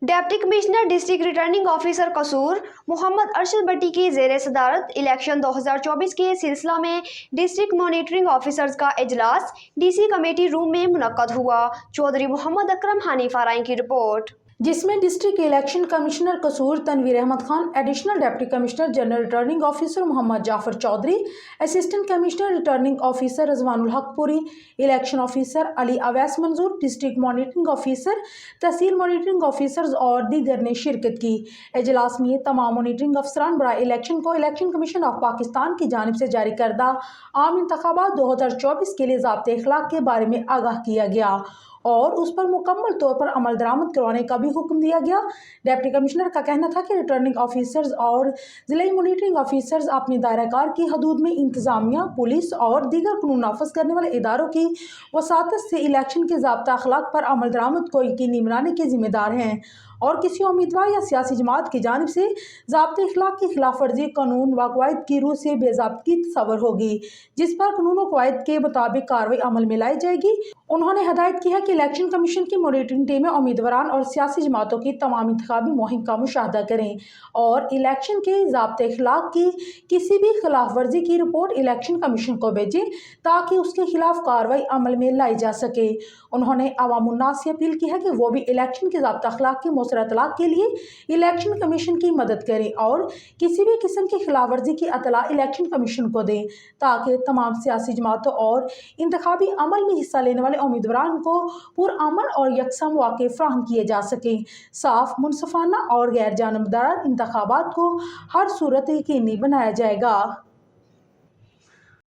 Deputy commissioner district returning officer कसूर मोहम्मद अरशद भट्टी की ज़ेर सदारत इलेक्शन 2024 के सिलसिला में डिस्ट्रिक्ट मॉनिटरिंग ऑफिसर्स का इजलास डीसी कमेटी रूम में मुनक्कद हुआ। चौधरी मोहम्मद अकरम हनीफा राय की रिपोर्ट, जिसमें district election commissioner Kasur Tanveer Ahmed Khan, additional deputy commissioner general returning officer Mohammad Jafar Chaudhry, assistant commissioner returning officer Rizwanul Haq Puri, election officer Ali Awais Manzoor, district monitoring officer, tehsil monitoring officers और दीगर ने शिरकत की। इजलास में तमाम मॉनिटरिंग अफसरान बराए इलेक्शन को इलेक्शन कमीशन ऑफ पाकिस्तान की जानिब से जारी करदा आम इंतखाबात 2024 के लिए ज़ाब्ते इखलाक के बारे में आगाह किया गया और उस पर मुकम्मल तौर पर अमल दरामद करवाने का भी हुक्म दिया गया। डिप्टी कमिश्नर का कहना था कि रिटर्निंग ऑफिसर्स और जिला मॉनिटरिंग ऑफिसर्स अपने दायरा कार की हदूद में इंतजामिया, पुलिस और दीगर कानून नाफिज करने वाले इदारों की वसातत से इलेक्शन के ज़ाब्ता अखलाक पर अमल दरामद को यकीनी बनाने के जिम्मेदार हैं और किसी उम्मीदवार या सियासी जमात की जानिब से ज़ाब्ते इखलाक की खिलाफ वर्जी कानून व कवायद की रूह से बेज़ाब्तगी तस्वर होगी, जिस पर कानून व कवायद के मुताबिक कार्रवाई अमल में लाई जाएगी। उन्होंने हदायत की है कि इलेक्शन कमीशन की मॉनिटरिंग टीमें उम्मीदवारान और सियासी जमातों की तमाम इंतखाबी मुहिम का मुशाहदा करें और इलेक्शन के ज़ाब्ते इखलाक की किसी भी खिलाफ वर्जी की रिपोर्ट इलेक्शन कमीशन को भेजें ताकि उसके खिलाफ कार्रवाई अमल में लाई जा सके। उन्होंने अवाम उन्नास से अपील की है कि वो भी इलेक्शन के ज़ाब्ता इखलाक की मौसर इतलाक के लिए इलेक्शन कमीशन की मदद करें और किसी भी किस्म की खिलाफ वर्जी की इतला इलेक्शन कमीशन को दें ताकि तमाम सियासी जमातों और इंतखाबी अमल में हिस्सा लेने वाले उम्मीदवारों को पुरअमन और यकसम मौके फ्राहम किए जा सकें। साफ, मुनसफाना और गैर जानबदार इंतखाबात को हर सूरत यकीनी बनाया जाएगा।